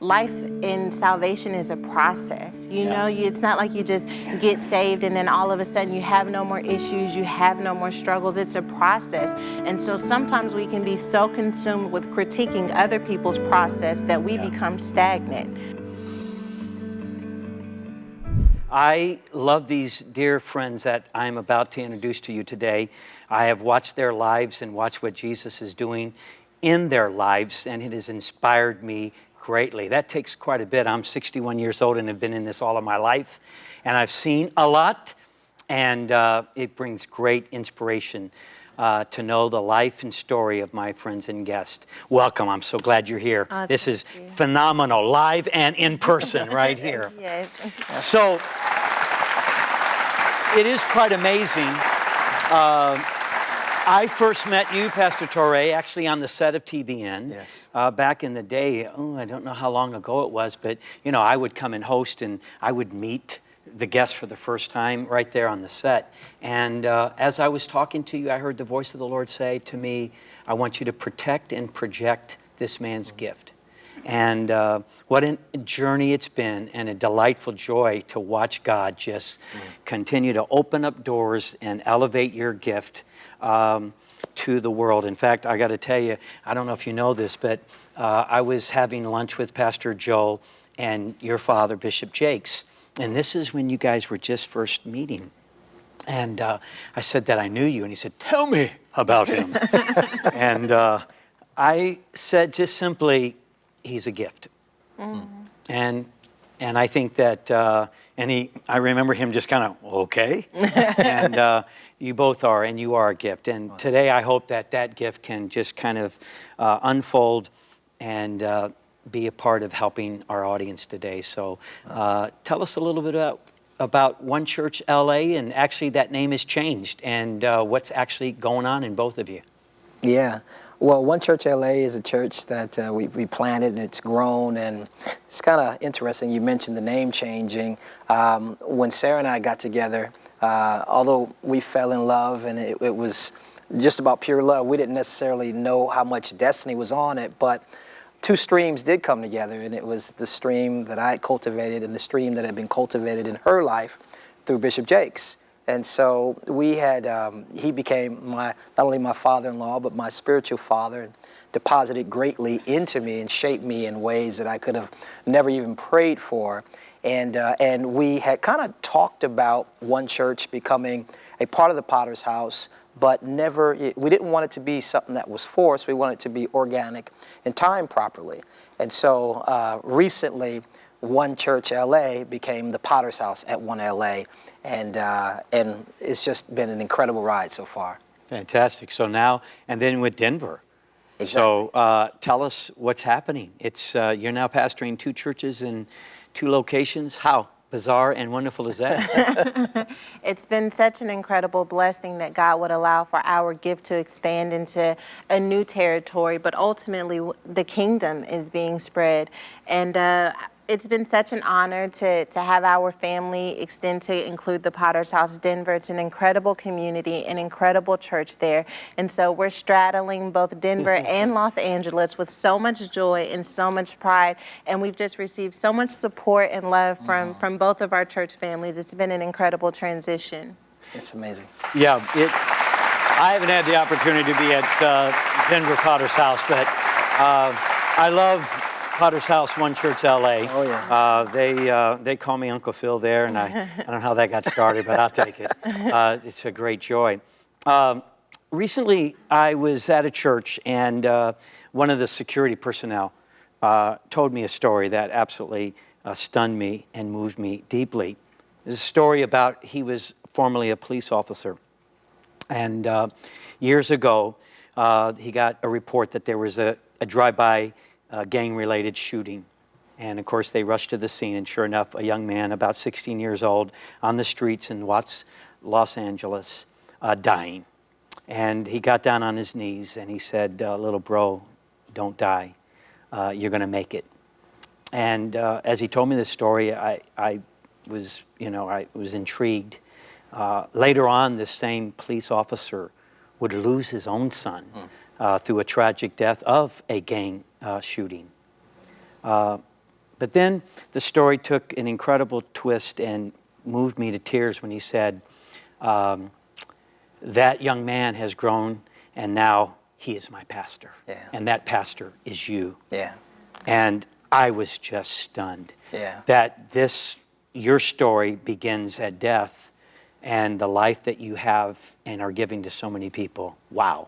life in salvation is a process. You know, it's not like you just get saved and then all of a sudden you have no more issues, you have no more struggles. It's a process. And so sometimes we can be so consumed with critiquing other people's process that we become stagnant. I love these dear friends that I'm about to introduce to you today. I have watched their lives and watched what Jesus is doing in their lives, and it has inspired me greatly. That takes quite a bit. I'm 61 years old and have been in this all of my life, and I've seen a lot, and it brings great inspiration to know the life and story of my friends and guests. Welcome. I'm so glad you're here. This is phenomenal, live and in person right here. Yes. So it is quite amazing. I first met you, Pastor Toure, actually on the set of TBN. Yes. Back in the day. I don't know how long ago it was, but you know, I would come and host, and I would meet the guests for the first time right there on the set. And as I was talking to you, I heard the voice of the Lord say to me, I want you to protect and project this man's gift. And what a journey it's been, and a delightful joy to watch God just continue to open up doors and elevate your gift to the world. In fact, I got to tell you, I don't know if you know this, but I was having lunch with Pastor Joe and your father, Bishop Jakes. And this is when you guys were just first meeting. And I said that I knew you, and he said, tell me about him. And I said just simply, he's a gift. And I think that, I remember him just kind of, okay. And you both are, and you are a gift. And today I hope that that gift can just kind of unfold and be a part of helping our audience today. So tell us a little bit about One Church LA, and actually that name has changed, and what's actually going on in both of you. Yeah. Well, One Church LA is a church that we planted, and it's grown, and it's kind of interesting. You mentioned the name changing. When Sarah and I got together, although we fell in love, and it was just about pure love, we didn't necessarily know how much destiny was on it, but two streams did come together, and it was the stream that I had cultivated and the stream that had been cultivated in her life through Bishop Jakes. And so we had, he became not only my father-in-law, but my spiritual father, and deposited greatly into me and shaped me in ways that I could have never even prayed for. And we had kind of talked about One Church becoming a part of the Potter's House, but we didn't want it to be something that was forced. We wanted it to be organic and timed properly. And so recently, One Church LA became the Potter's House at One LA, and it's just been an incredible ride so far. Fantastic. So now, and then with Denver. Exactly. So tell us what's happening. It's you're now pastoring two churches in two locations. How bizarre and wonderful is that? It's been such an incredible blessing that God would allow for our gift to expand into a new territory, but ultimately the kingdom is being spread. And it's been such an honor to have our family extend to include the Potter's House Denver. It's an incredible community, an incredible church there. And so we're straddling both Denver and Los Angeles with so much joy and so much pride. And we've just received so much support and love from both of our church families. It's been an incredible transition. It's amazing. Yeah, I haven't had the opportunity to be at Denver Potter's House, but I love Potter's House, One Church LA. Oh, yeah. They call me Uncle Phil there, and I don't know how that got started, but I'll take it. It's a great joy. Recently, I was at a church, and one of the security personnel told me a story that absolutely stunned me and moved me deeply. It's a story about he was formerly a police officer, and years ago, he got a report that there was a drive-by gang-related shooting. And of course they rushed to the scene, and sure enough, a young man about 16 years old on the streets in Los Angeles dying. And he got down on his knees and he said, little bro, don't die. You're gonna make it. And as he told me this story, I was intrigued. Later on, this same police officer would lose his own son through a tragic death of a gang shooting. But then the story took an incredible twist and moved me to tears when he said, that young man has grown and now he is my pastor. Yeah. And that pastor is you. Yeah. And I was just stunned that your story begins at death and the life that you have and are giving to so many people. Wow.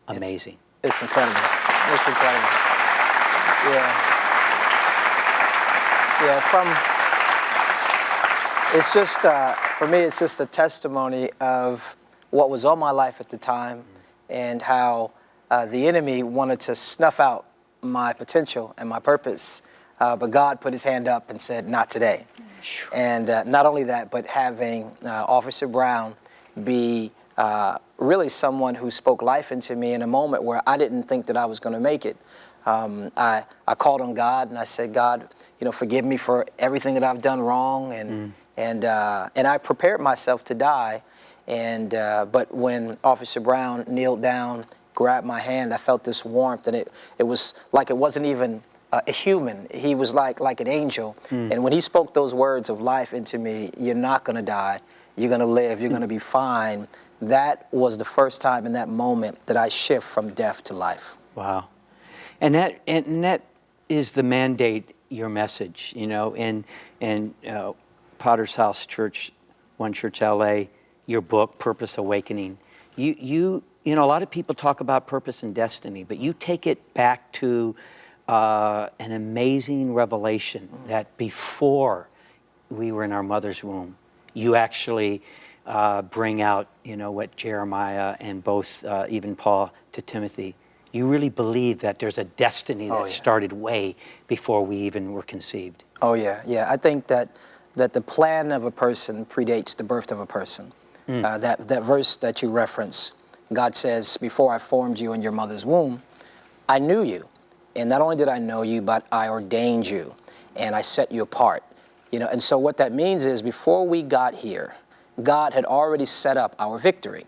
Amazing. It's incredible. It's incredible. Yeah. It's just, for me, it's just a testimony of what was on my life at the time and how the enemy wanted to snuff out my potential and my purpose. But God put his hand up and said, not today. And not only that, but having Officer Brown be really someone who spoke life into me in a moment where I didn't think that I was going to make it. I called on God and I said, God, forgive me for everything that I've done wrong. And I prepared myself to die. But when Officer Brown kneeled down, grabbed my hand, I felt this warmth, and it was like it wasn't even a human. He was like an angel. And when he spoke those words of life into me, you're not going to die, you're going to live, you're going to be fine. That was the first time in that moment that I shift from death to life. Wow. And that is the mandate, your message, in Potter's House Church, One Church LA, your book, Purpose Awakening. You a lot of people talk about purpose and destiny, but you take it back to an amazing revelation that before we were in our mother's womb, you actually bring out, what Jeremiah and both even Paul to Timothy. You really believe that there's a destiny that started way before we even were conceived. Oh, yeah. Yeah, I think that the plan of a person predates the birth of a person. That verse that you reference, God says, before I formed you in your mother's womb, I knew you. And not only did I know you, but I ordained you and I set you apart. And so what that means is before we got here, God had already set up our victory.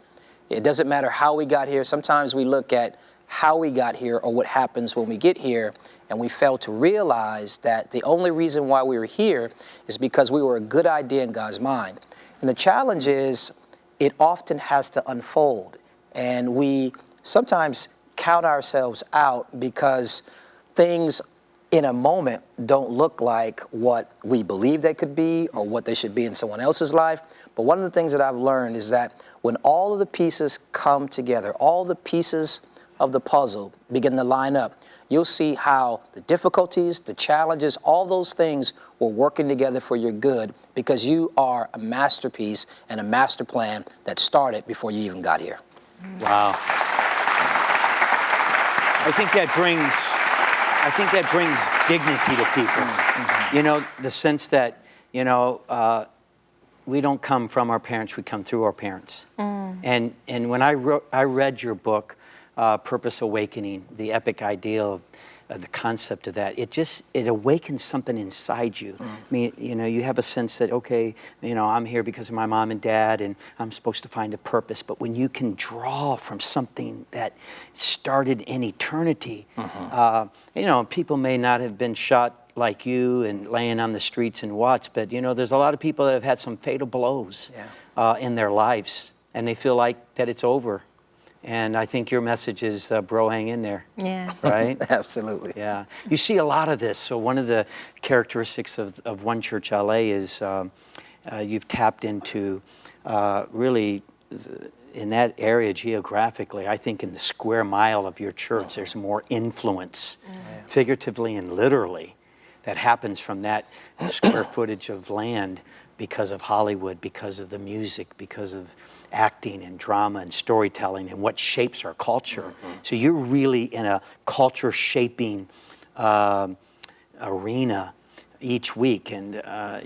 It doesn't matter how we got here. Sometimes we look at how we got here or what happens when we get here, and we fail to realize that the only reason why we were here is because we were a good idea in God's mind. And the challenge is it often has to unfold. And we sometimes count ourselves out because things in a moment don't look like what we believe they could be or what they should be in someone else's life. But one of the things that I've learned is that when all of the pieces come together, all the pieces of the puzzle begin to line up, you'll see how the difficulties, the challenges, all those things were working together for your good because you are a masterpiece and a master plan that started before you even got here. Wow. I think that brings dignity to people. The sense that, we don't come from our parents, we come through our parents. And when I read your book, Purpose Awakening, the epic ideal of the concept of that, it awakens something inside you. I mean, you have a sense that, okay, I'm here because of my mom and dad and I'm supposed to find a purpose. But when you can draw from something that started in eternity, people may not have been shot like you and laying on the streets in Watts, but there's a lot of people that have had some fatal blows in their lives and they feel like that it's over. And I think your message is, bro, hang in there. Yeah. Right? Absolutely. Yeah. You see a lot of this. So one of the characteristics of One Church LA is you've tapped into really in that area geographically, I think in the square mile of your church, there's more influence, figuratively and literally, that happens from that square footage of land because of Hollywood, because of the music, because of acting and drama and storytelling and what shapes our culture. So you're really in a culture shaping arena each week, and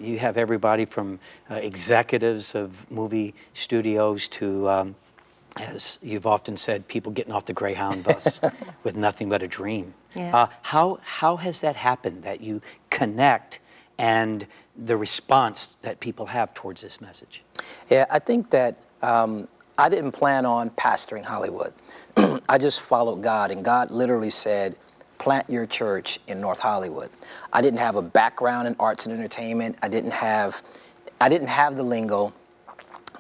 you have everybody from executives of movie studios to, as you've often said, people getting off the Greyhound bus with nothing but a dream. Yeah. How has that happened, that you connect and the response that people have towards this message? Yeah, I think that I didn't plan on pastoring Hollywood. I just followed God, and God literally said, plant your church in North Hollywood. I didn't have a background in arts and entertainment. I didn't have the lingo.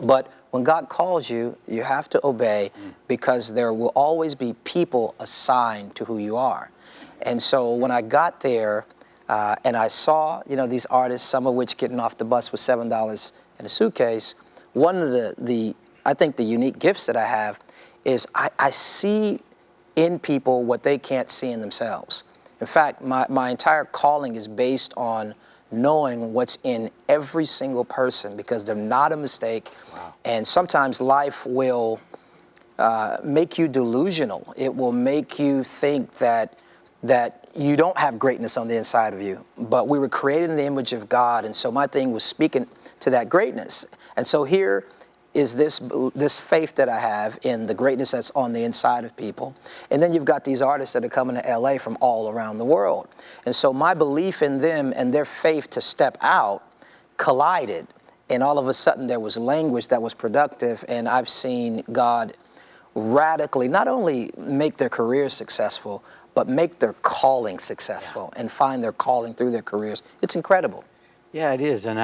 But when God calls you, you have to obey, because there will always be people assigned to who you are. And so when I got there and I saw, these artists, some of which getting off the bus with $7 in a suitcase, one of the I think the unique gifts that I have is I see in people what they can't see in themselves. In fact, my entire calling is based on knowing what's in every single person, because they're not a mistake. Wow. And sometimes life will make you delusional. It will make you think that you don't have greatness on the inside of you. But we were created in the image of God, and so my thing was speaking to that greatness. And so here is this faith that I have in the greatness that's on the inside of people. And then you've got these artists that are coming to LA from all around the world. And so my belief in them and their faith to step out collided. And all of a sudden there was language that was productive, and I've seen God radically not only make their careers successful, but make their calling successful and find their calling through their careers. It's incredible. Yeah, it is. And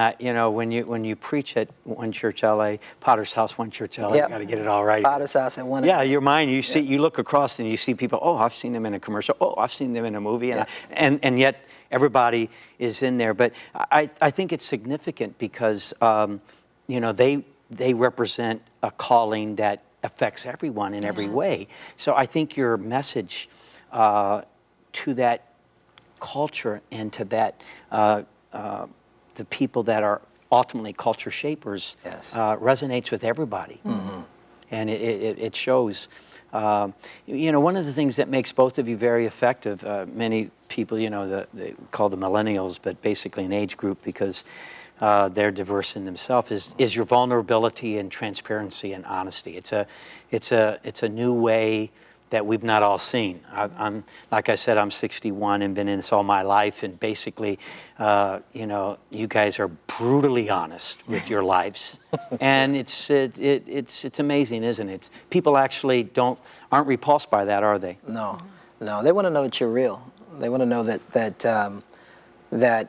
when you preach at One Church LA, Potter's House, One Church LA, Yep. you got to get it all right. Potter's House at one. Yeah, your mind, you look across and you see people, oh, I've seen them in a commercial, oh, I've seen them in a movie, and yet everybody is in there. But I think it's significant because they represent a calling that affects everyone in every way. So I think your message to that culture and to that the people that are ultimately culture shapers resonates with everybody. Mm-hmm. And it shows. One of the things that makes both of you very effective, many people, they call the millennials, but basically an age group because they're diverse in themselves, is your vulnerability and transparency and honesty. It's a new way that we've not all seen. I'm like I said, I'm 61 and been in this all my life, and basically, you guys are brutally honest with your lives, and it's amazing, isn't it? People actually aren't repulsed by that, are they? No, they want to know that you're real. They want to know that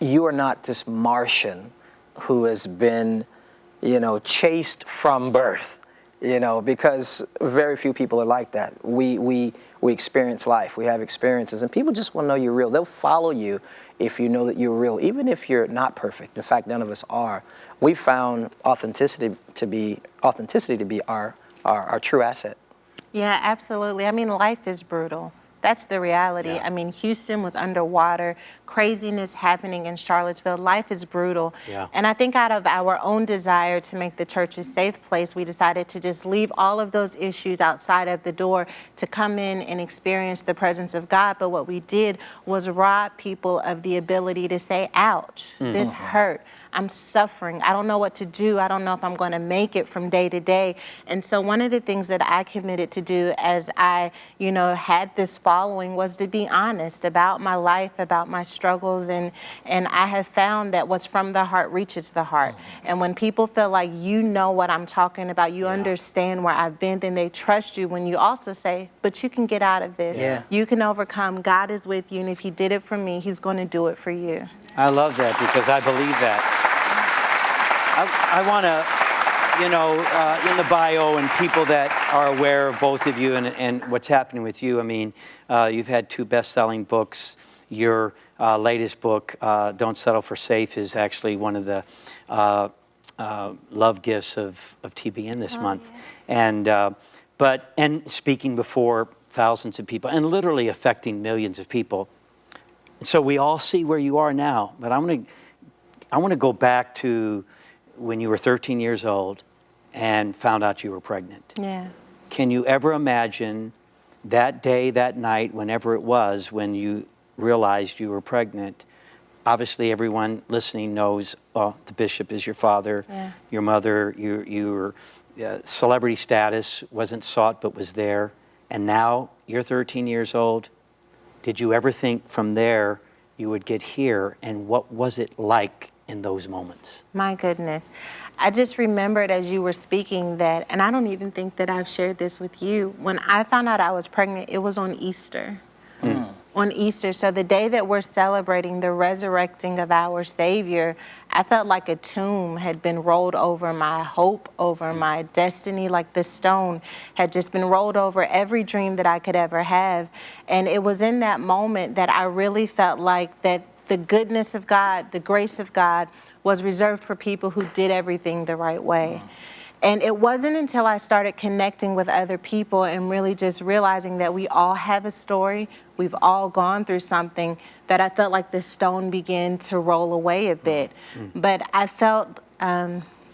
you are not this Martian who has been, chased from birth. Because very few people are like that. We experience life. We have experiences, and people just want to know you're real. They'll follow you if you know that you're real, even if you're not perfect. In fact, none of us are. We found authenticity to be our true asset. Yeah, absolutely. I mean, life is brutal. That's the reality. Yeah. I mean, Houston was underwater, craziness happening in Charlottesville. Life is brutal. Yeah. And I think out of our own desire to make the church a safe place, we decided to just leave all of those issues outside of the door to come in and experience the presence of God. But what we did was rob people of the ability to say, ouch, this hurt. I'm suffering. I don't know what to do. I don't know if I'm going to make it from day to day. And so one of the things that I committed to do as I, had this following was to be honest about my life, about my struggles. And I have found that what's from the heart reaches the heart. And when people feel like you know what I'm talking about, you understand where I've been, then they trust you when you also say, but you can get out of this. Yeah. You can overcome. God is with you. And if he did it for me, he's going to do it for you. I love that because I believe that. I want to, in the bio and people that are aware of both of you and what's happening with you, I mean, you've had 2 best-selling books. Your latest book, Don't Settle for Safe, is actually one of the love gifts of TBN this month. Yeah. And speaking before thousands of people and literally affecting millions of people. So we all see where you are now, but I want to go back to when you were 13 years old and found out you were pregnant. Yeah. Can you ever imagine that day, that night, whenever it was, when you realized you were pregnant? Obviously, everyone listening knows the bishop is your father, your mother, your celebrity status wasn't sought but was there. And now you're 13 years old. Did you ever think from there you would get here? And what was it like in those moments? My goodness. I just remembered as you were speaking that, and I don't even think that I've shared this with you, when I found out I was pregnant, it was on Easter. On Easter, so the day that we're celebrating the resurrecting of our Savior, I felt like a tomb had been rolled over my hope, over my destiny, like the stone had just been rolled over every dream that I could ever have. And it was in that moment that I really felt like that the goodness of God, the grace of God, was reserved for people who did everything the right way. And it wasn't until I started connecting with other people and really just realizing that we all have a story, we've all gone through something, that I felt like the stone began to roll away a bit. But I felt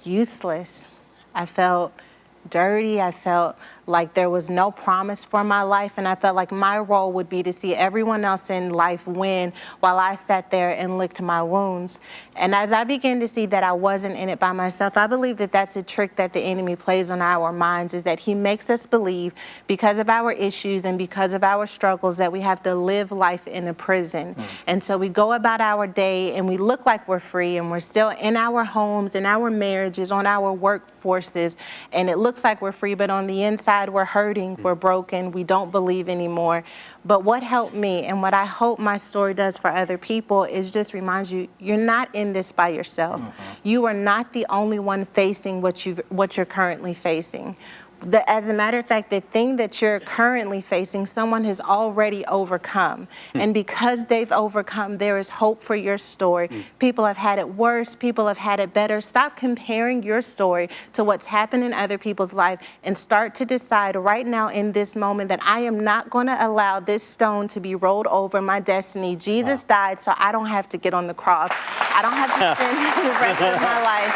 useless. I felt dirty. I felt like there was no promise for my life, and I felt like my role would be to see everyone else in life win while I sat there and licked my wounds. And as I began to see that I wasn't in it by myself, I believe that that's a trick that the enemy plays on our minds, is that he makes us believe because of our issues and because of our struggles that we have to live life in a prison. And so we go about our day and we look like we're free, and we're still in our homes, in our marriages, on our workforces, and it looks like we're free, but on the inside we're hurting, we're broken, we don't believe anymore. But what helped me, and what I hope my story does for other people, is just reminds you, you're not in this by yourself. You are not the only one facing what you're currently facing. As a matter of fact, the thing that you're currently facing, someone has already overcome. And because they've overcome, there is hope for your story. People have had it worse. People have had it better. Stop comparing your story to what's happened in other people's life, and start to decide right now in this moment that I am not going to allow this stone to be rolled over my destiny. Jesus died so I don't have to get on the cross. I don't have to spend the rest of my life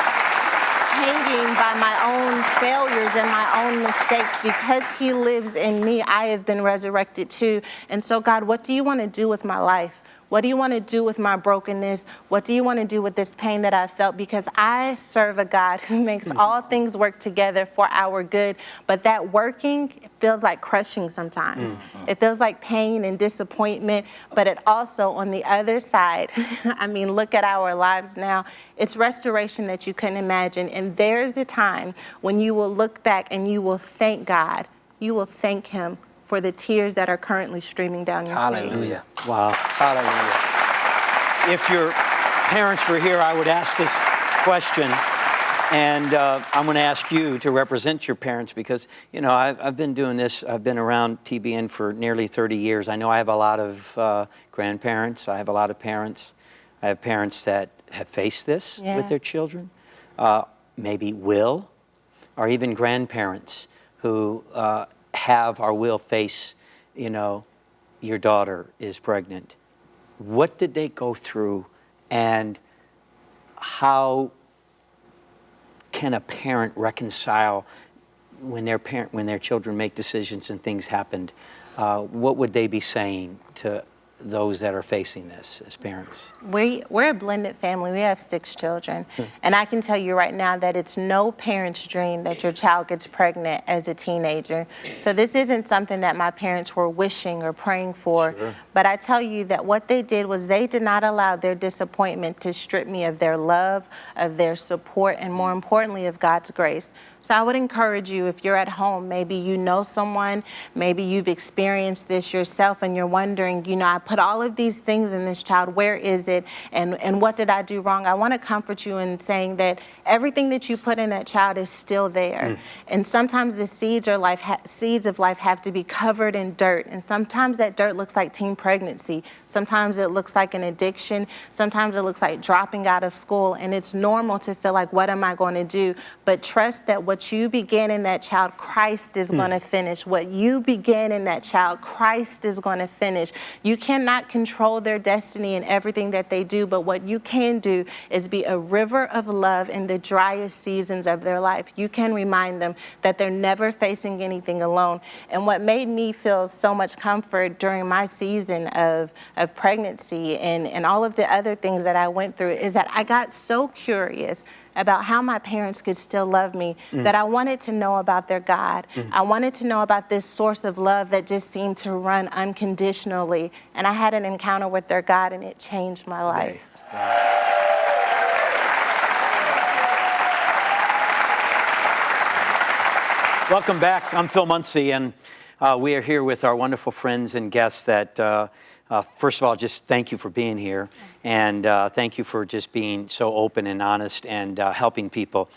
hanging by my own failures and my own mistakes. Because he lives in me, I have been resurrected too. And so, God, what do you want to do with my life? What do you want to do with my brokenness? What do you want to do with this pain that I felt? Because I serve a God who makes all things work together for our good. But that working feels like crushing sometimes. It feels like pain and disappointment. But it also, on the other side, I mean, look at our lives now. It's restoration that you couldn't imagine. And there's a time when you will look back and you will thank God. You will thank him for the tears that are currently streaming down your face. Hallelujah. Wow. Hallelujah. If your parents were here, I would ask this question. And I'm going to ask you to represent your parents, because, you know, I've been doing this. I've been around TBN for nearly 30 years. I know I have a lot of grandparents. I have a lot of parents. I have parents that have faced this with their children, maybe will, or even grandparents who have or will face, you know, your daughter is pregnant. What did they go through, and how can a parent reconcile when their children make decisions and things happened? What would they be saying to those that are facing this as parents? We're a blended family. We have 6 children. And I can tell you right now that it's no parent's dream that your child gets pregnant as a teenager. So this isn't something that my parents were wishing or praying for. Sure. But I tell you that what they did was they did not allow their disappointment to strip me of their love, of their support, and more importantly, of God's grace. So I would encourage you, if you're at home, maybe you know someone, maybe you've experienced this yourself and you're wondering, you know, I put all of these things in this child, where is it? And what did I do wrong? I want to comfort you in saying that everything that you put in that child is still there. And sometimes the seeds of life have to be covered in dirt. And sometimes that dirt looks like teen pregnancy. Sometimes it looks like an addiction. Sometimes it looks like dropping out of school. And it's normal to feel like, what am I going to do? But trust that what you began in that child, Christ is going to finish. What you began in that child, Christ is going to finish. You cannot control their destiny and everything that they do, but what you can do is be a river of love in the driest seasons of their life. You can remind them that they're never facing anything alone. And what made me feel so much comfort during my season of pregnancy and all of the other things that I went through is that I got so curious about how my parents could still love me, that I wanted to know about their God. I wanted to know about this source of love that just seemed to run unconditionally. And I had an encounter with their God, and it changed my life. Welcome back. I'm Phil Munsey, and we are here with our wonderful friends and guests that, first of all, just thank you for being here, and thank you for just being so open and honest and helping people.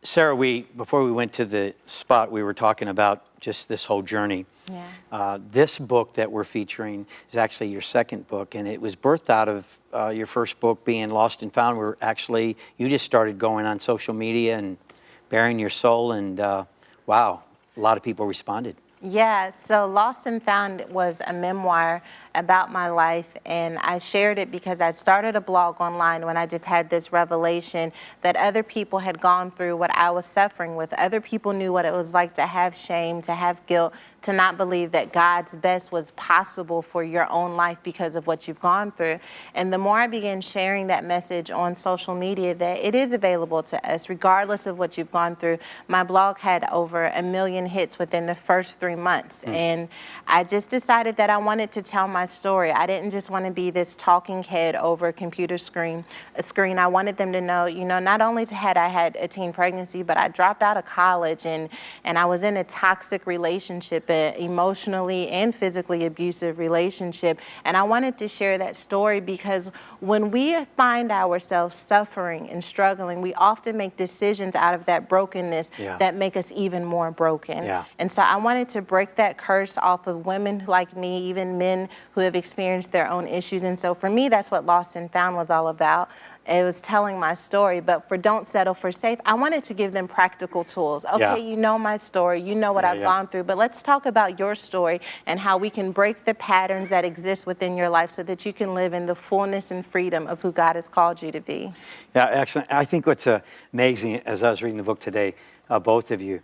Sarah, before we went to the spot, we were talking about just this whole journey. Yeah. This book that we're featuring is actually your second book, and it was birthed out of your first book being Lost and Found, where actually you just started going on social media and bearing your soul, and wow, a lot of people responded. Yeah, so Lost and Found was a memoir about my life, and I shared it because I started a blog online when I just had this revelation that other people had gone through what I was suffering with. Other people knew what it was like to have shame, to have guilt, to not believe that God's best was possible for your own life because of what you've gone through. And the more I began sharing that message on social media, that it is available to us regardless of what you've gone through. My blog had over 1 million hits within the first 3 months. And I just decided that I wanted to tell my story. I didn't just want to be this talking head over a computer screen. I wanted them to know, not only had I had a teen pregnancy, but I dropped out of college and I was in a toxic relationship, an emotionally and physically abusive relationship. And I wanted to share that story because when we find ourselves suffering and struggling, we often make decisions out of that brokenness that make us even more broken. Yeah. And so I wanted to break that curse off of women like me, even men who have experienced their own issues. And so for me, that's what Lost and Found was all about. It was telling my story, but for Don't Settle for Safe, I wanted to give them practical tools. Okay, you know my story, you know what I've gone through, but let's talk about your story and how we can break the patterns that exist within your life so that you can live in the fullness and freedom of who God has called you to be. Yeah, excellent. I think what's amazing, as I was reading the book today, both of you,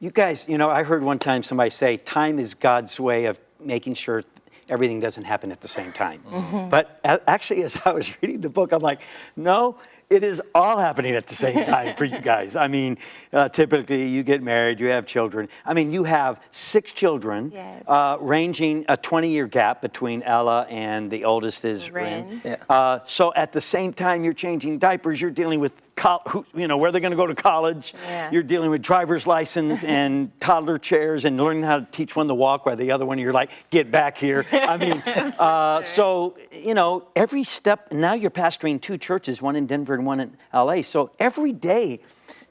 you guys, I heard one time somebody say, time is God's way of making sure everything doesn't happen at the same time. Mm-hmm. But actually, as I was reading the book, I'm like, no, it is all happening at the same time for you guys. I mean, typically you get married, you have children. I mean, you have 6 children, ranging a 20-year gap between Ella and the oldest is Rin. Yeah. So at the same time you're changing diapers, you're dealing with, where they're going to go to college. Yeah. You're dealing with driver's license and toddler chairs and learning how to teach one to walk while the other one you're like, get back here. I mean, so, every step, now you're pastoring 2 churches, one in Denver and one in LA. So every day,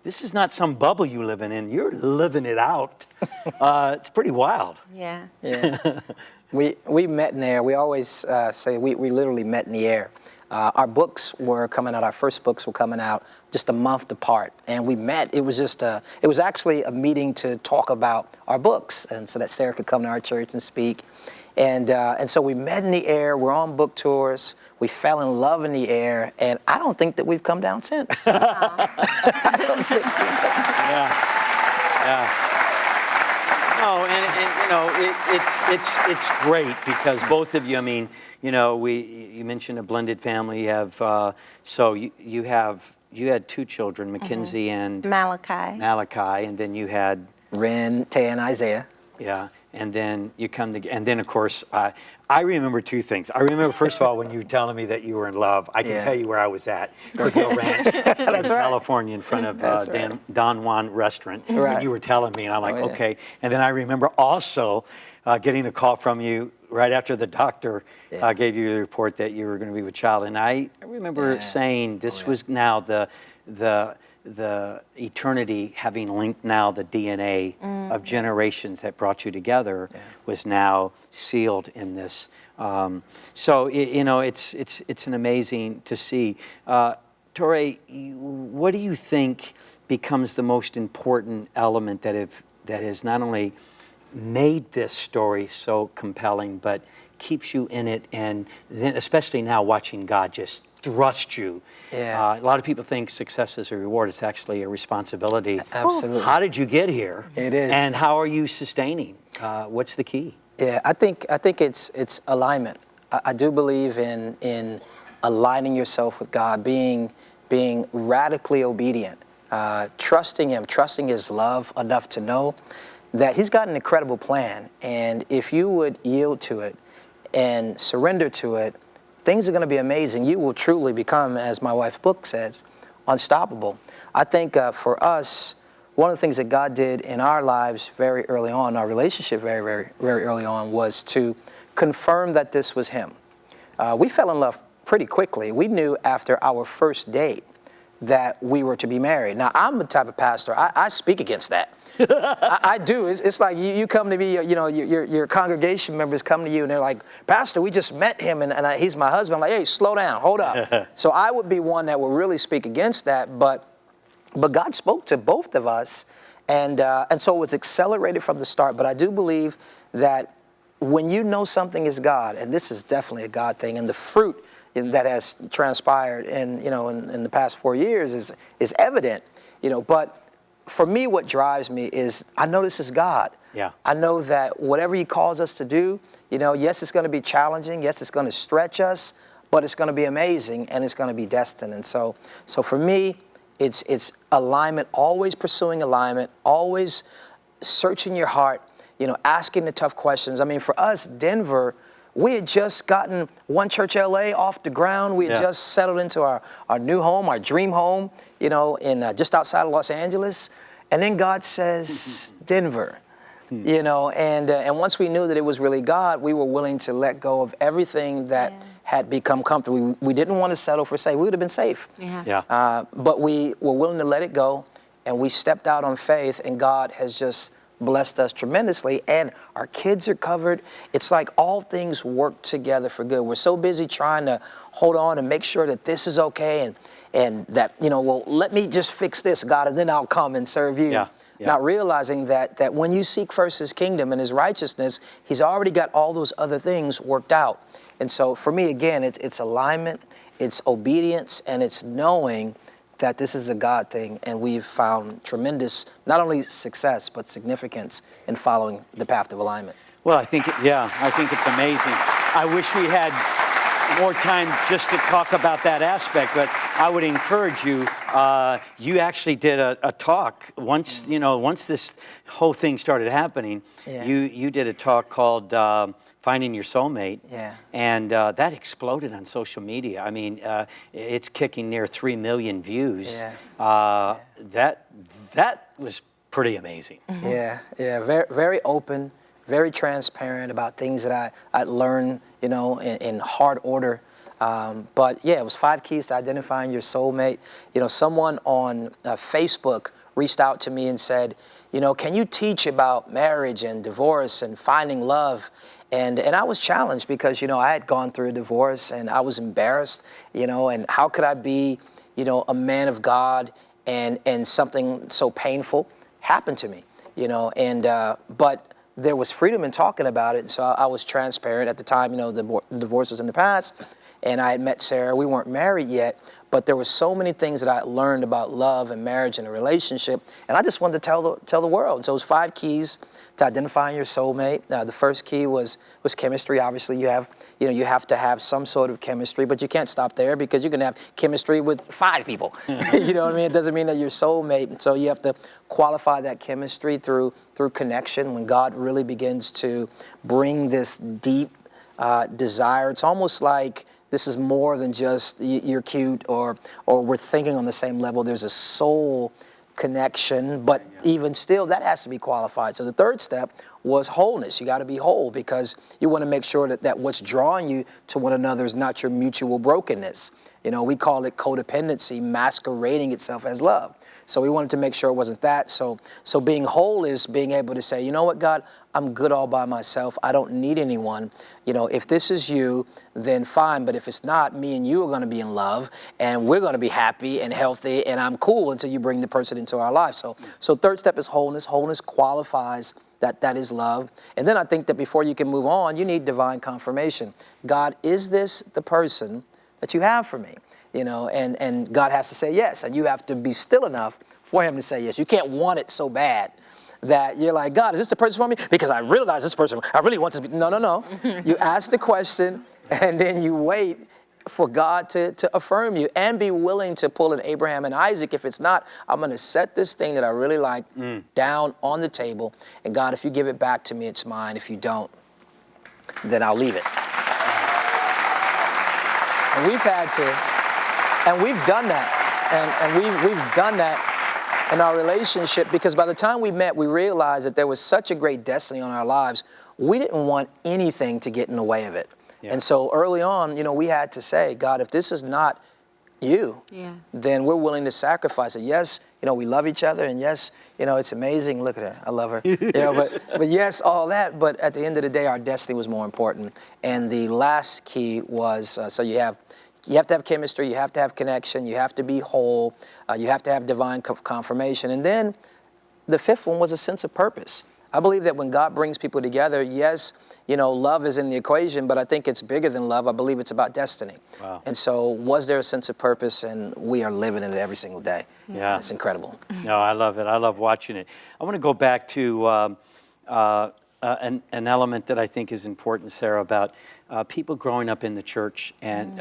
this is not some bubble you living in. You're living it out. It's pretty wild. Yeah. We met in the air. We always say we literally met in the air. Our books were coming out. Our first books were coming out just a month apart, and we met. It was actually a meeting to talk about our books, and so that Sarah could come to our church and speak. And so we met in the air. We're on book tours. We fell in love in the air, and I don't think that we've come down since. I don't think it's great because both of you. I mean, you mentioned a blended family. You have you had 2 children, Mackenzie and Malachi, and then you had Ren, Tay, and Isaiah. Yeah. And then you and then of course, I remember 2 things. I remember, first of all, when you were telling me that you were in love, I can tell you where I was at, Hill Ranch in California in front of Don Juan Restaurant. Right. And you were telling me, and I'm like, okay. And then I remember also getting a call from you right after the doctor gave you the report that you were going to be with child. And I remember saying this was now the eternity, having linked now the DNA of generations that brought you together, was now sealed in this. So it's an amazing to see. Toure, what do you think becomes the most important element that has not only made this story so compelling, but keeps you in it, and then especially now watching God just thrust you? A lot of people think success is a reward. It's actually a responsibility. Absolutely. How did you get here? It is. And how are you sustaining? What's the key? Yeah, I think it's alignment. I do believe in aligning yourself with God, being radically obedient, trusting Him, trusting His love enough to know that He's got an incredible plan. And if you would yield to it and surrender to it, things are going to be amazing. You will truly become, as my wife's book says, unstoppable. I think for us, one of the things that God did in our lives very early on, our relationship very early on, was to confirm that this was him. We fell in love pretty quickly. We knew after our first date that we were to be married. Now, I'm the type of pastor, I speak against that. I do. It's like you come to me, your congregation members come to you and they're like, Pastor, we just met him and he's my husband. I'm like, hey, slow down, hold up. So I would be one that would really speak against that, but God spoke to both of us, and so it was accelerated from the start. But I do believe that when you know something is God, and this is definitely a God thing, and the fruit that has transpired in the past 4 years is evident, but for me, what drives me is I know this is God. Yeah. I know that whatever he calls us to do, yes, it's going to be challenging. Yes, it's going to stretch us, but it's going to be amazing and it's going to be destined. And so for me, it's alignment, always pursuing alignment, always searching your heart, asking the tough questions. I mean, for us, Denver, we had just gotten One Church LA off the ground. We had just settled into our new home, our dream home, in just outside of Los Angeles. And then God says, Denver, and once we knew that it was really God, we were willing to let go of everything that had become comfortable. We didn't want to settle for safe. We would have been safe. But we were willing to let it go, and we stepped out on faith, and God has just blessed us tremendously, and our kids are covered. It's like all things work together for good. We're so busy trying to hold on and make sure that this is okay, and that, well, let me just fix this, God, and then I'll come and serve you. Not realizing that when you seek first his kingdom and his righteousness, he's already got all those other things worked out. And so for me, again, it's alignment, it's obedience, and it's knowing that this is a God thing, and we've found tremendous, not only success, but significance in following the path of alignment. Well, I think it's amazing. I wish we had more time just to talk about that aspect, but I would encourage you, you actually did a talk once this whole thing started happening. You did a talk called Finding Your Soulmate, and that exploded on social media. I mean, it's kicking near 3 million views. That was pretty amazing. Very, very open, very transparent about things that I learned, in hard order. But it was 5 keys to identifying your soulmate. Someone on Facebook reached out to me and said, can you teach about marriage and divorce and finding love? And I was challenged because, I had gone through a divorce and I was embarrassed, and how could I be, a man of God and something so painful happened to me, but there was freedom in talking about it. So I was transparent at the time, the divorce was in the past, and I had met Sarah. We weren't married yet, but there were so many things that I learned about love and marriage and a relationship, and I just wanted to tell the world. And so it was 5 keys to identifying your soulmate. The first key was chemistry. Obviously, you have to have some sort of chemistry, but you can't stop there because you can have chemistry with 5 people. You know what I mean? It doesn't mean that you're soulmate. And so you have to qualify that chemistry through connection. When God really begins to bring this deep desire, it's almost like this is more than just you're cute or we're thinking on the same level. There's a soul connection, but even still, that has to be qualified. So the third step was wholeness. You got to be whole because you want to make sure that what's drawing you to one another is not your mutual brokenness. We call it codependency masquerading itself as love. So we wanted to make sure it wasn't that. So being whole is being able to say, you know what, God, I'm good all by myself. I don't need anyone. If this is you, then fine. But if it's not, me and you are going to be in love, and we're going to be happy and healthy, and I'm cool until you bring the person into our life. So third step is wholeness. Wholeness qualifies that is love. And then I think that before you can move on, you need divine confirmation. God, is this the person that you have for me? And God has to say yes, and you have to be still enough for him to say yes. You can't want it so bad that you're like, God, is this the person for me? Because I realize this person, I really want this to be. No. You ask the question, and then you wait for God to affirm you, and be willing to pull an Abraham and Isaac. If it's not, I'm going to set this thing that I really like down on the table, and God, if you give it back to me, it's mine. If you don't, then I'll leave it. And we've had to, and we've done that, and we've done that in our relationship, because by the time we met, we realized that there was such a great destiny on our lives. We didn't want anything to get in the way of it. Yeah. And so early on, we had to say, God, if this is not you, then we're willing to sacrifice it. Yes, we love each other, and yes, it's amazing. Look at her, I love her. But yes, all that. But at the end of the day, our destiny was more important. And the last key was so you have to have chemistry, you have to have connection, you have to be whole, you have to have divine confirmation, and then the fifth one was a sense of purpose. I believe that when God brings people together, yes, love is in the equation, but I think it's bigger than love. I believe it's about destiny. Wow. And so was there a sense of purpose? And we are living it every single day. Yeah. It's incredible. No, I love it. I love watching it. I want to go back to an element that I think is important, Sarah, about people growing up in the church. And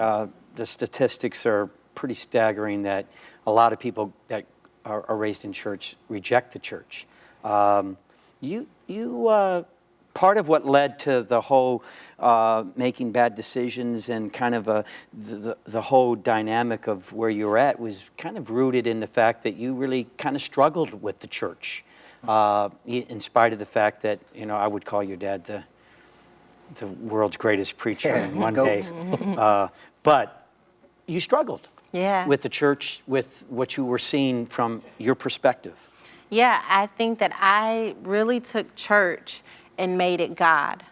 the statistics are pretty staggering that a lot of people that are raised in church reject the church. Part of what led to the whole making bad decisions and kind of the whole dynamic of where you're at was kind of rooted in the fact that you really kind of struggled with the church, in spite of the fact that, I would call your dad the world's greatest preacher in one case. But you struggled with the church, with what you were seeing from your perspective. Yeah, I think that I really took church and made it God.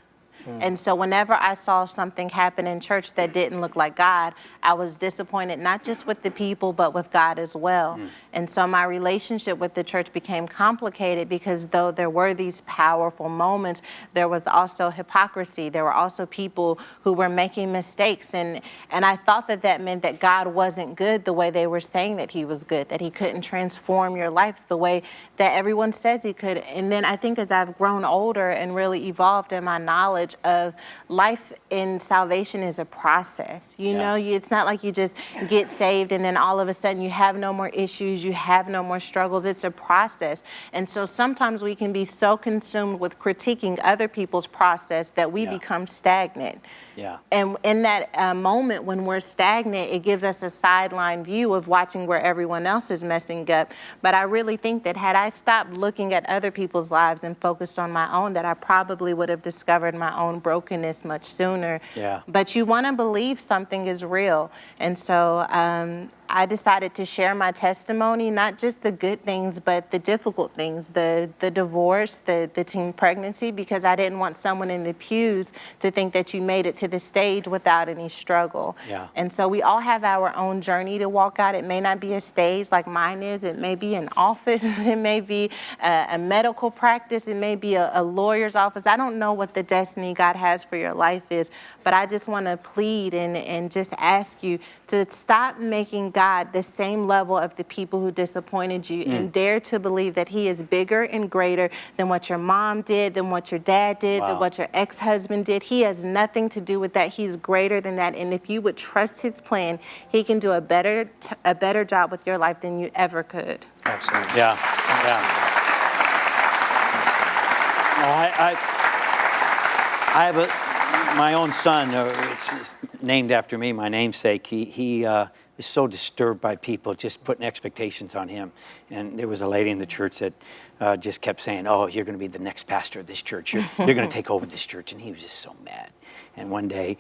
And so whenever I saw something happen in church that didn't look like God, I was disappointed, not just with the people, but with God as well. And so my relationship with the church became complicated because though there were these powerful moments, there was also hypocrisy. There were also people who were making mistakes. And I thought that meant that God wasn't good the way they were saying that he was good, that he couldn't transform your life the way that everyone says he could. And then I think as I've grown older and really evolved in my knowledge of life in salvation is a process. It's not like you just get saved and then all of a sudden you have no more issues, you have no more struggles. It's a process. And so sometimes we can be so consumed with critiquing other people's process that we become stagnant. And in that moment when we're stagnant, it gives us a sideline view of watching where everyone else is messing up. But I really think that had I stopped looking at other people's lives and focused on my own, that I probably would have discovered my own brokenness much sooner. But you want to believe something is real. And so I decided to share my testimony, not just the good things, but the difficult things, the divorce, the teen pregnancy, because I didn't want someone in the pews to think that you made it to the stage without any struggle. And so we all have our own journey to walk out. It may not be a stage like mine is. It may be an office. It may be a medical practice. It may be a lawyer's office. I don't know what the destiny God has for your life is, but I just want to plead and just ask you to stop making God the same level of the people who disappointed you and dare to believe that he is bigger and greater than what your mom did, than what your dad did, than what your ex-husband did. He has nothing to do with that. He's greater than that. And if you would trust his plan, he can do a better job with your life than you ever could. Absolutely. Yeah. I have my own son, it's named after me, my namesake. He is so disturbed by people just putting expectations on him. And there was a lady in the church that just kept saying, oh, you're going to be the next pastor of this church. You're going to take over this church. And he was just so mad. And one day,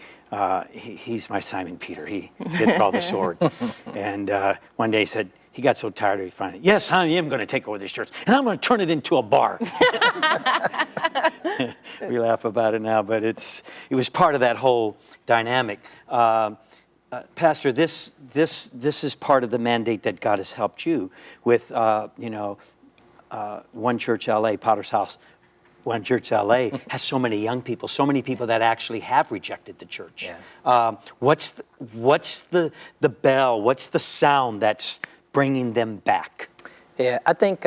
he's my Simon Peter. He did draw the sword. And one day he said, he got so tired of it finally, yes, I am going to take over this church, and I'm going to turn it into a bar. We laugh about it now, but it was part of that whole dynamic. Pastor, this is part of the mandate that God has helped you with, One Church LA, Potter's House. One Church LA has so many young people, so many people that actually have rejected the church. What's the bell? What's the sound that's bringing them back? Yeah, I think,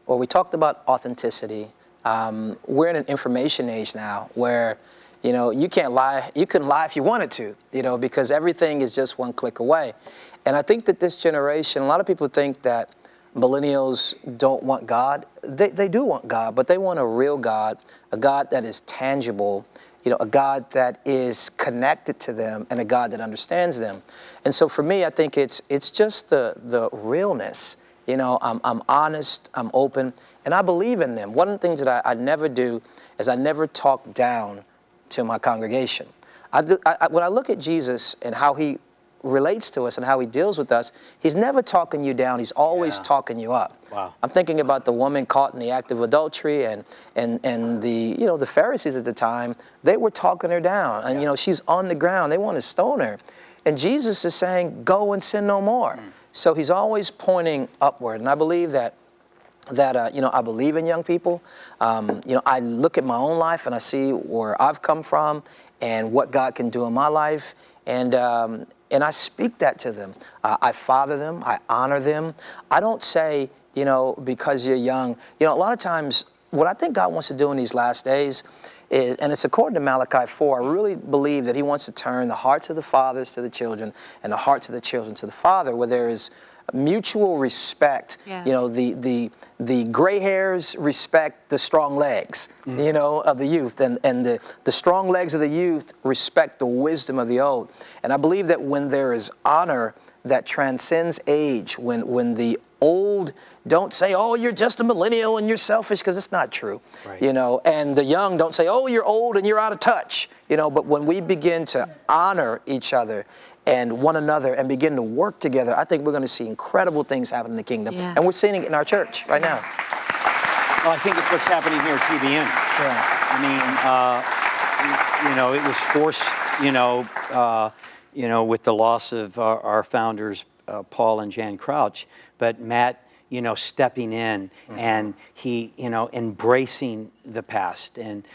we talked about authenticity. We're in an information age now where, you can't lie. You couldn't lie if you wanted to, because everything is just one click away. And I think that this generation, a lot of people think that millennials don't want God. They do want God, but they want a real God, a God that is tangible, a God that is connected to them and a God that understands them. And so for me, I think it's just the realness You know, I'm honest, I'm open, and I believe in them. One of the things that I never do is I never talk down to my congregation. When I look at Jesus and how he relates to us and how he deals with us, he's never talking you down. He's always talking you up. Wow. I'm thinking about the woman caught in the act of adultery, and the Pharisees at the time, they were talking her down. And, you know, she's on the ground. They want to stone her. And Jesus is saying, go and sin no more. So he's always pointing upward. And I believe that I believe in young people. I look at my own life and I see where I've come from and what God can do in my life. And I speak that to them. I father them. I honor them. I don't say, because you're young. A lot of times what I think God wants to do in these last days is, and it's according to Malachi 4, I really believe that he wants to turn the hearts of the fathers to the children and the hearts of the children to the father, where there is mutual respect. The gray hairs respect the strong legs, of the youth, and the strong legs of the youth respect the wisdom of the old. And I believe that when there is honor that transcends age, when the old don't say, oh, you're just a millennial and you're selfish, because it's not true, right. And the young don't say, oh, you're old and you're out of touch, but when we begin to honor each other and one another and begin to work together, I think we're going to see incredible things happen in the kingdom. Yeah. And we're seeing it in our church right now. Well, I think it's what's happening here at TBN. Yeah. I mean, it was forced, with the loss of our founders, Paul and Jan Crouch, but Matt, stepping in and he, embracing the past and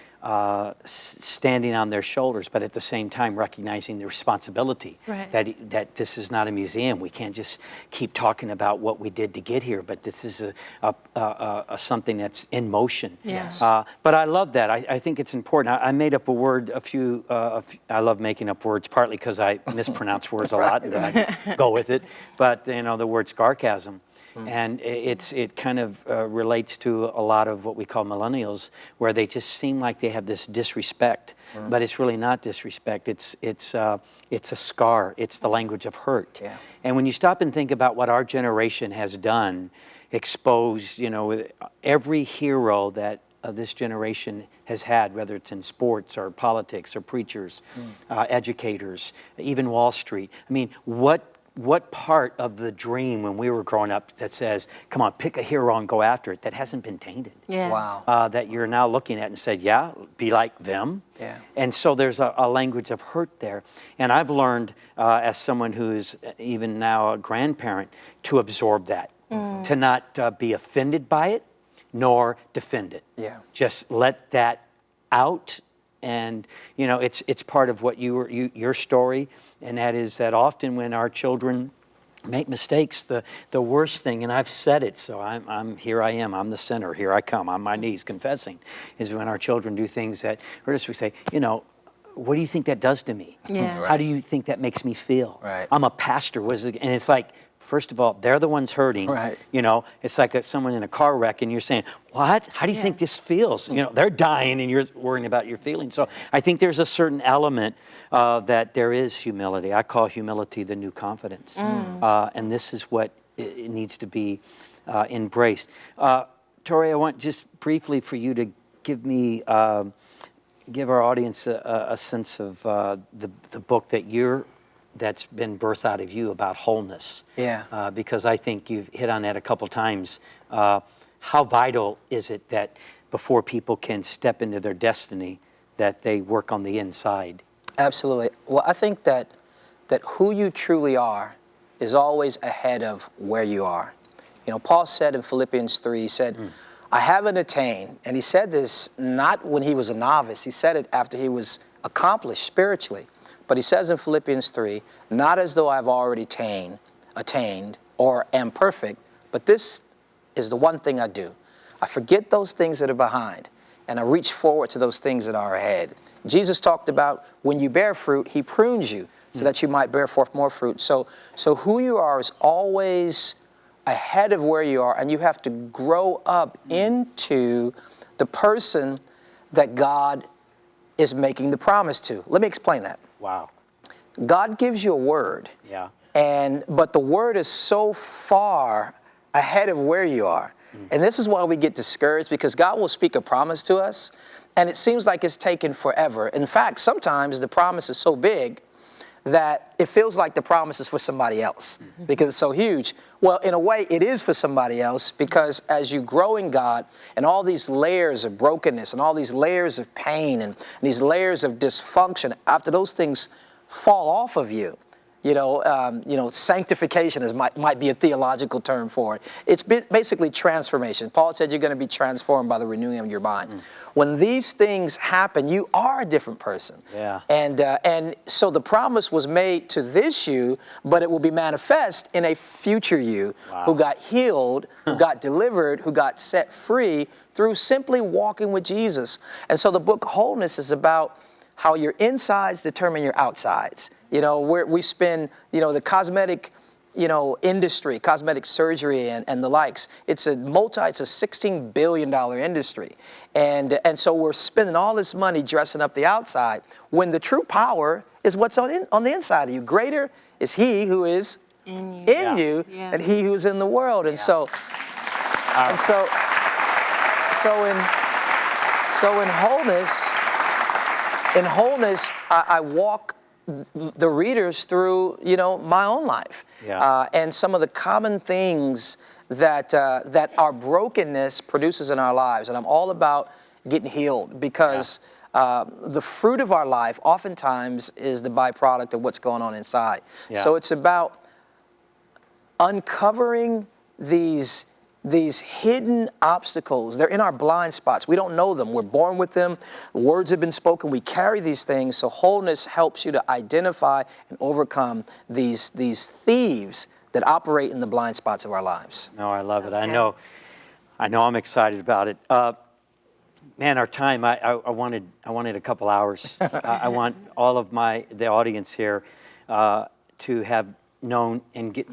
standing on their shoulders, but at the same time recognizing the responsibility that this is not a museum. We can't just keep talking about what we did to get here, but this is a something that's in motion. Yes. But I love that. I think it's important. I made up a word, I love making up words, partly because I mispronounce words a lot, and then I just go with it. But, the word scarcasm. And it kind of relates to a lot of what we call millennials, where they just seem like they have this disrespect, but it's really not disrespect. It's a scar. It's the language of hurt. Yeah. And when you stop and think about what our generation has done, exposed, every hero that this generation has had, whether it's in sports or politics or preachers, educators, even Wall Street. I mean, what part of the dream when we were growing up that says, come on, pick a hero and go after it, that hasn't been tainted? Yeah. Wow. That you're now looking at and said, yeah, be like them. Yeah. And so there's a language of hurt there. And I've learned, as someone who's even now a grandparent, to absorb that, to not be offended by it, nor defend it. Yeah. Just let that out. And it's part of what your story, and that is that often when our children make mistakes, the worst thing, and I've said it, so I'm here. I am. I'm the sinner. Here I come on my knees confessing, is when our children do things that hurt us. We say, what do you think that does to me? Yeah. How do you think that makes me feel? Right. I'm a pastor. And it's like, first of all, they're the ones hurting. Right. It's like someone in a car wreck and you're saying, what? How do you think this feels? They're dying and you're worrying about your feelings. So I think there's a certain element that there is humility. I call humility the new confidence. And this is what it needs to be embraced. Toure, I want just briefly for you to give our audience a sense of the book that's been birthed out of you about wholeness. Yeah. Because I think you've hit on that a couple times. How vital is it that before people can step into their destiny, that they work on the inside? Absolutely. Well, I think that who you truly are is always ahead of where you are. Paul said in Philippians 3, he said, I haven't attained. And he said this not when he was a novice. He said it after he was accomplished spiritually. But he says in Philippians 3, not as though I've already attained or am perfect, but this is the one thing I do. I forget those things that are behind, and I reach forward to those things that are ahead. Jesus talked about when you bear fruit, he prunes you so that you might bear forth more fruit. So who you are is always ahead of where you are, and you have to grow up into the person that God is making the promise to. Let me explain that. Wow. God gives you a word. Yeah. But the word is so far ahead of where you are. And this is why we get discouraged, because God will speak a promise to us, and it seems like it's taken forever. In fact, sometimes the promise is so big that it feels like the promise is for somebody else because it's so huge. Well, in a way, it is for somebody else, because as you grow in God and all these layers of brokenness and all these layers of pain and these layers of dysfunction, after those things fall off of you, sanctification might be a theological term for it. It's basically transformation. Paul said you're going to be transformed by the renewing of your mind. When these things happen, you are a different person. Yeah. And so the promise was made to this you, but it will be manifest in a future you who got healed, who got delivered, who got set free through simply walking with Jesus. And so the book Wholeness is about how your insides determine your outsides. We spend, the cosmetic, industry, cosmetic surgery and the likes. It's a $16 billion industry. And so we're spending all this money dressing up the outside when the true power is what's on the inside of you. Greater is he who is in you than he who's in the world. And so in wholeness, I walk the readers through, my own life. And some of the common things that our brokenness produces in our lives. And I'm all about getting healed, because the fruit of our life oftentimes is the byproduct of what's going on inside. So it's about uncovering these hidden obstacles. They're in our blind spots. We don't know them. We're born with them. Words have been spoken. We carry these things. So wholeness helps you to identify and overcome these thieves that operate in the blind spots of our lives. No, I love it. I know I'm excited about it. Man, our time, I wanted a couple hours. I want all of the audience here to have known and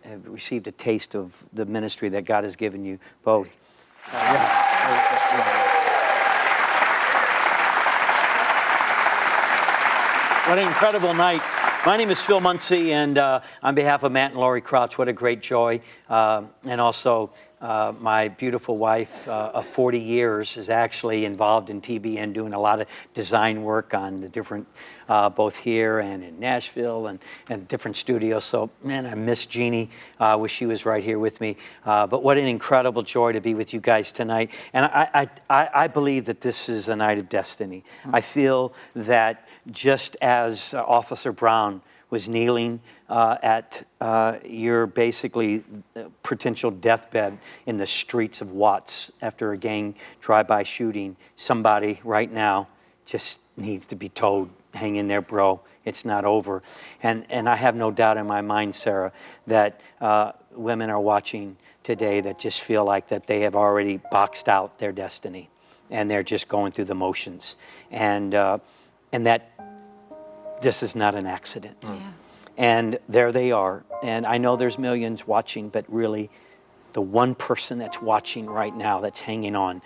have received a taste of the ministry that God has given you both. What an incredible night. My name is Phil Munsey, and on behalf of Matt and Lori Crouch, what a great joy. And also my beautiful wife of 40 years is actually involved in TBN, doing a lot of design work on the different, both here and in Nashville and different studios. So, man, I miss Jeannie. Wish she was right here with me. But what an incredible joy to be with you guys tonight. And I believe that this is a night of destiny. I feel that just as Officer Brown was kneeling at your basically potential deathbed in the streets of Watts after a gang drive-by shooting, somebody right now just needs to be told, hang in there, bro. It's not over. And I have no doubt in my mind, Sarah, that women are watching today that just feel like that they have already boxed out their destiny and they're just going through the motions. And that this is not an accident. And there they are. And I know there's millions watching, but really the one person that's watching right now that's hanging on,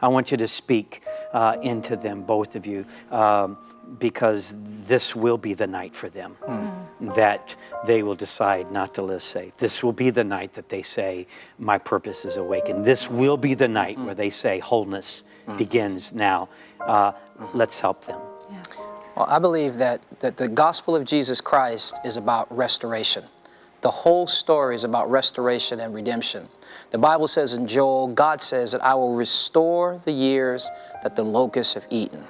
I want you to speak into them, both of you, because this will be the night for them that they will decide not to live safe. This will be the night that they say, my purpose is awakened. This will be the night where they say, wholeness begins now. Let's help them. Well, I believe that the gospel of Jesus Christ is about restoration. The whole story is about restoration and redemption. The Bible says in Joel, God says that I will restore the years that the locusts have eaten.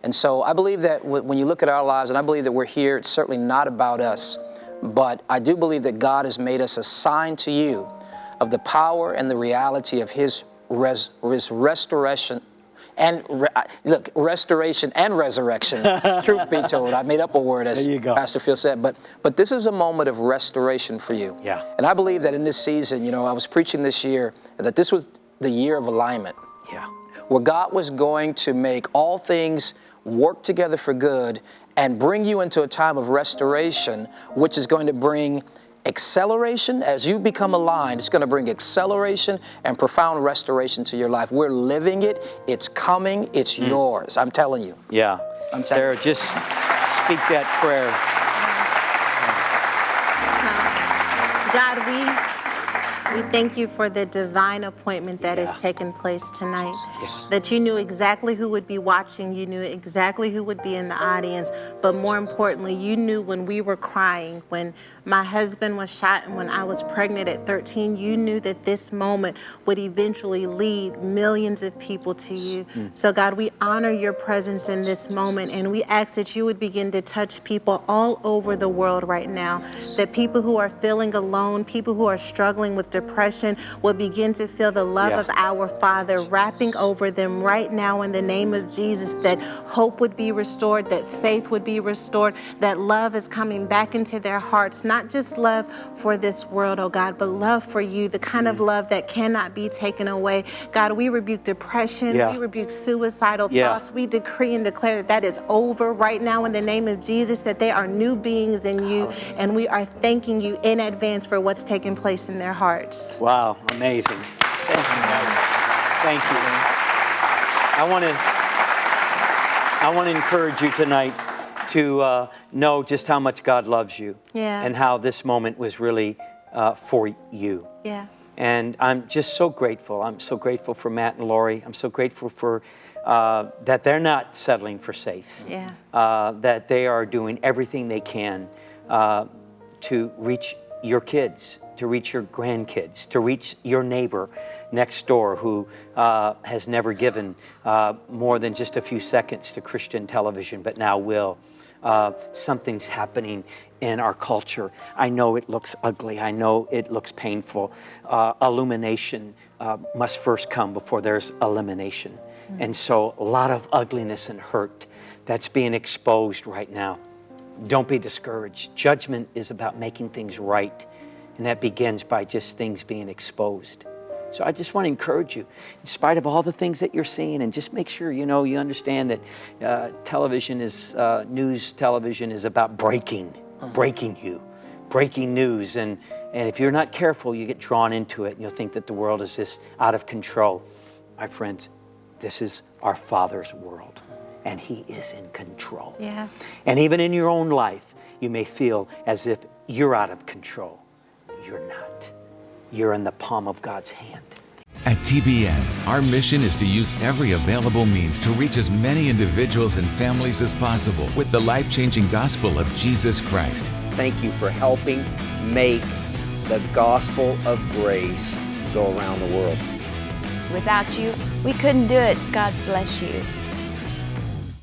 And so I believe that when you look at our lives, and I believe that we're here, it's certainly not about us, but I do believe that God has made us a sign to you of the power and the reality of His restoration. And restoration and resurrection, truth be told. I made up a word, as Pastor Phil said, but this is a moment of restoration for you. And I believe that in this season, I was preaching this year that this was the year of alignment. Where God was going to make all things work together for good and bring you into a time of restoration, which is going to bring acceleration. As you become aligned, it's going to bring acceleration and profound restoration to your life. We're living it. It's coming. It's yours. I'm telling you. Sarah, just speak that prayer. God, We thank you for the divine appointment that has taken place tonight. That you knew exactly who would be watching, you knew exactly who would be in the audience, but more importantly, you knew when we were crying, when my husband was shot and when I was pregnant at 13, you knew that this moment would eventually lead millions of people to you. So God, we honor your presence in this moment, and we ask that you would begin to touch people all over the world right now, that people who are feeling alone, people who are struggling with depression will begin to feel the love of our Father wrapping over them right now in the name of Jesus, that hope would be restored, that faith would be restored, that love is coming back into their hearts, not just love for this world, oh God, but love for you, the kind of love that cannot be taken away. God, we rebuke depression, we rebuke suicidal thoughts, we decree and declare that is over right now in the name of Jesus, that they are new beings in you, and we are thanking you in advance for what's taking place in their hearts. Wow, amazing. Thank you. Thank you. I want to encourage you tonight to know just how much God loves you and how this moment was really for you. And I'm just so grateful. I'm so grateful for Matt and Lori. I'm so grateful for that they're not settling for safe. That they are doing everything they can to reach your kids, to reach your grandkids, to reach your neighbor next door who has never given more than just a few seconds to Christian television, but now will. Something's happening in our culture. I know it looks ugly. I know it looks painful. Illumination must first come before there's elimination. And so a lot of ugliness and hurt that's being exposed right now. Don't be discouraged. Judgment is about making things right, and that begins by just things being exposed. So I just want to encourage you, in spite of all the things that you're seeing, and just make sure you understand that television is, news television is about breaking news. And if you're not careful, you get drawn into it, and you'll think that the world is just out of control. My friends, this is our Father's world, and He is in control. And even in your own life, you may feel as if you're out of control. You're not. You're in the palm of God's hand. At TBN, our mission is to use every available means to reach as many individuals and families as possible with the life-changing gospel of Jesus Christ. Thank you for helping make the gospel of grace go around the world. Without you, we couldn't do it. God bless you.